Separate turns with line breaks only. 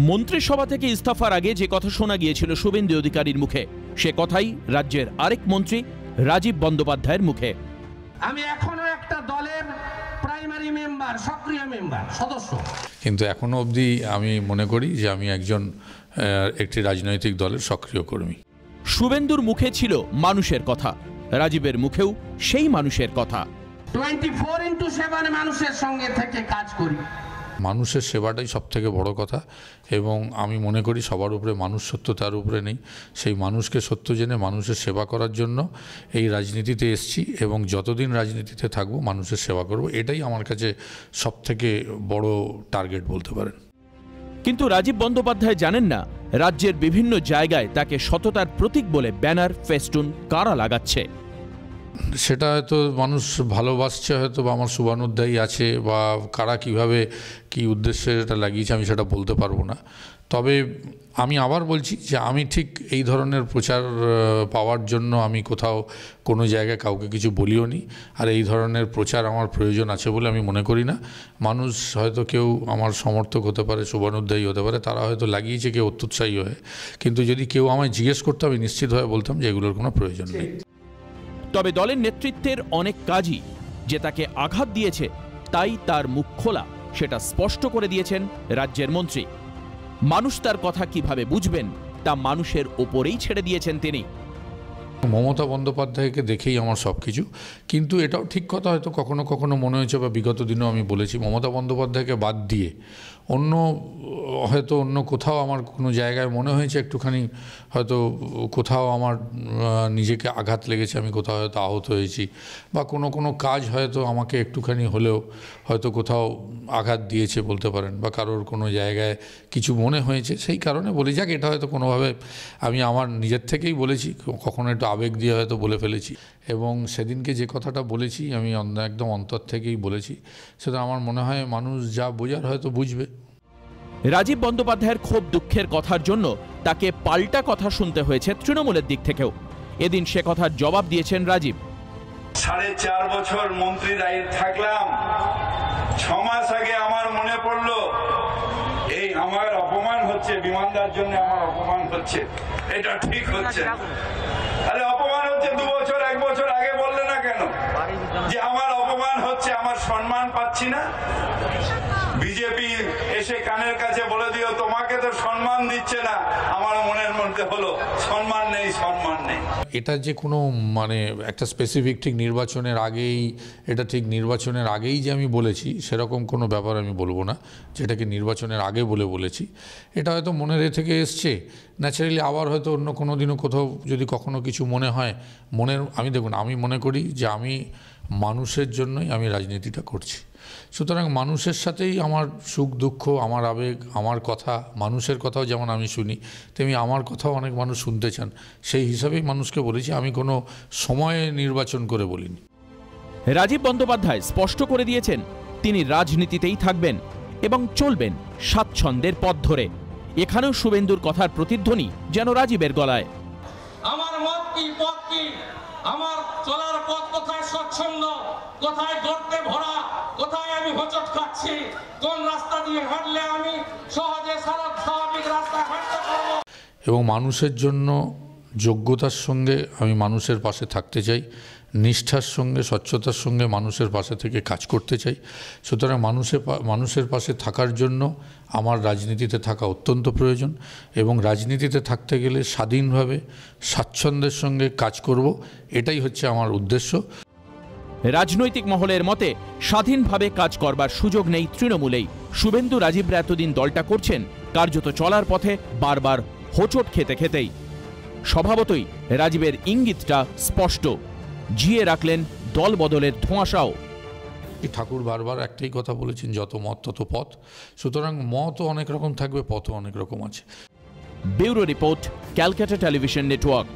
মন্ত্রিসভা থেকে ইস্তফার আগে যে কথা শোনা গিয়েছিল শুভেন্দু অধিকারীর মুখে, সে কথাই রাজ্যের আরেক মন্ত্রী রাজীব বন্দ্যোপাধ্যায়ের মুখে।
আমি এখনো একটা দলের প্রাইমারি মেম্বার, সক্রিয় মেম্বার, সদস্য,
কিন্তু এখনো অবধি আমি মনে করি যে আমি একটি রাজনৈতিক দলের সক্রিয় কর্মী।
শুভেন্দুর মুখে ছিল মানুষের কথা, রাজীবের মুখেও সেই মানুষের কথা।
24/7 মানুষের সঙ্গে থেকে কাজ করি।
মানুষের সেবাটাই সব থেকে বড় কথা, এবং আমি মনে করি সবার উপরে মানুষ সত্য, তার উপরে নেই। সেই মানুষকে সত্য জেনে মানুষের সেবা করার জন্য এই রাজনীতিতে এসেছি, এবং যতদিন রাজনীতিতে থাকবো মানুষের সেবা করব, এটাই আমার কাছে সব থেকে বড় টার্গেট বলতে পারেন।
কিন্তু রাজীব বন্দ্যোপাধ্যায় জানেন না, রাজ্যের বিভিন্ন জায়গায় তাকে সততার প্রতীক বলে ব্যানার, ফেস্টুন কারা লাগাচ্ছে।
সেটা হয়তো মানুষ ভালোবাসছে, হয়তো বা আমার শুভানুধ্যায়ী আছে, বা কারা কিভাবে কি উদ্দেশ্যে এটা লাগিয়েছে আমি সেটা বলতে পারবো না। তবে আমি আবার বলছি যে আমি ঠিক এই ধরনের প্রচার পাওয়ার জন্য আমি কোথাও কোনো জায়গায় কাউকে কিছু বলিও নি, আর এই ধরনের প্রচার আমার প্রয়োজন আছে বলে আমি মনে করি না। মানুষ হয়তো কেউ আমার সমর্থক হতে পারে, শুভানুধ্যায়ী হতে পারে, তারা হয়তো লাগিয়েছে কেউ অত্যুৎসাহী হয়ে, কিন্তু যদি কেউ আমায় জিজ্ঞেস করতো আমি নিশ্চিতভাবে বলতাম যে এগুলোর কোনো প্রয়োজন নেই।
তবে দলের নেতৃত্বের অনেক কাজই যে তাকে আঘাত দিয়েছে, তাই তার মুখ খোলা, সেটা স্পষ্ট করে দিয়েছেন রাজ্যের মন্ত্রী। মানুষ তার কথা কিভাবে বুঝবেন তা মানুষের ওপরেই ছেড়ে দিয়েছেন তিনি।
মমতা বন্দ্যোপাধ্যায়কে দেখেই আমার সব কিছু, কিন্তু এটাও ঠিক কথা, হয়তো কখনো কখনো মনে হয়েছে, বা বিগত দিনেও আমি বলেছি, মমতা বন্দ্যোপাধ্যায়কে বাদ দিয়ে হয়তো অন্য কোথাও আমার কোনো জায়গায় মনে হয়েছে একটুখানি, হয়তো কোথাও আমার নিজেকে আঘাত লেগেছে, আমি কোথাও হয়তো আহত হয়েছি, বা কোনো কাজ হয়তো আমাকে একটুখানি হলেও হয়তো কোথাও আঘাত দিয়েছে বলতে পারেন, বা কারোর কোনো জায়গায় কিছু মনে হয়েছে, সেই কারণে বলি, যাক এটা হয়তো কোনোভাবে আমি আমার নিজের থেকেই বলেছি, কখনো একটু আবেগ দিয়ে হয়তো বলে ফেলেছি। এবং সেদিনকে যে কথাটা বলেছি আমি একদম অন্তর থেকেই বলেছি, সেটা আমার মনে হয় মানুষ যা বোঝার হয়তো বুঝবে।
রাজীব বন্দ্যোপাধ্যায়ের ক্ষোভ দুঃখের কথার জন্য তাকে পাল্টা কথা শুনতে হয়েছে তৃণমূলের দিক থেকেও। এদিন সে কথার জবাব দিয়েছেন রাজীব।
4.5 বছর মন্ত্রী দায়িত্বে থাকলাম, 6 মাস আগে আমার মনে পড়লো এই আমার অপমান হচ্ছে, বিমানদার জন্য আমার অপমান হচ্ছে, এটা ঠিক হচ্ছে। আরে অপমান হচ্ছে 2 বছর 1 বছর আগে বললে না কেন যে আমার অপমান হচ্ছে, আমার সম্মান পাচ্ছি না? বিজেপি এসে কানের কাছে বলে দিও তোমাকে তো সম্মান দিচ্ছে না, আমার মনের মধ্যে হলো সম্মান নেই, সম্মান নেই।
এটা যে কোনো একটা স্পেসিফিক ঠিক নির্বাচনের আগেই, এটা ঠিক নির্বাচনের আগেই যে আমি বলেছি সেরকম কোনো ব্যাপার আমি বলবো না, যেটাকে নির্বাচনের আগে বলেছি। এটা হয়তো মনের থেকে এসছে ন্যাচারালি, আবার হয়তো অন্য কোনো দিনও কোথাও যদি কখনো কিছু মনে হয় দেখুন, আমি মনে করি যে আমি মানুষের জন্যই আমি রাজনীতিটা করছি। সুতরাং মানুষের সাথেই আমার সুখ দুঃখ, আমার আবেগ, আমার কথা, মানুষের কথাও যেমন আমি শুনি, তেমনি আমার কথাও অনেক মানুষ শুনতে চান, সেই হিসাবেই মানুষকে বলেছি, আমি কোনো সময়ে নির্বাচন করে বলিনি।
রাজীব বন্দ্যোপাধ্যায় স্পষ্ট করে দিয়েছেন তিনি রাজনীতিতেই থাকবেন এবং চলবেন স্বাচ্ছন্দ্যের পথ ধরে। এখানেও শুভেন্দুর কথার প্রতিধ্বনি যেন রাজীবের গলায়।
আমার মত কি, পথ কি, আমার চলার পথ কোথায় স্বচ্ছন্দ, কোথায় গর্তে ভরা, কোথায় আমি হোঁচট খাচ্ছি, কোন রাস্তা দিয়ে হাঁটলে আমি সহজে স্বাভাবিক রাস্তায় হাঁটতে পারবো। এবং
মানুষের জন্য যোগ্যতার সঙ্গে আমি মানুষের পাশে থাকতে চাই, নিষ্ঠার সঙ্গে, স্বচ্ছতার সঙ্গে মানুষের পাশে থেকে কাজ করতে চাই। সুতরাং মানুষের পাশে থাকার জন্য আমার রাজনীতিতে থাকা অত্যন্ত প্রয়োজন, এবং রাজনীতিতে থাকতে গেলে স্বাধীনভাবে স্বাচ্ছন্দ্যের সঙ্গে কাজ করব, এটাই হচ্ছে আমার উদ্দেশ্য।
রাজনৈতিক মহলের মতে স্বাধীনভাবে কাজ করবার সুযোগ নেই তৃণমূলেই। শুভেন্দু রাজীবরা এতদিন দলটা করছেন কার্যত চলার পথে বারবার হোঁচট খেতেই। স্বভাবতই রাজীবের ইঙ্গিতটা স্পষ্ট, জিয়ে রাখলেন দল বদলের ধোঁয়াশাও।
ঠাকুর বারবার একটাই কথা বলেছেন, যত মত তত পথ। সুতরাং মতও অনেক রকম থাকবে, পথও অনেক রকম আছে।
Bureau report, Calcutta television network.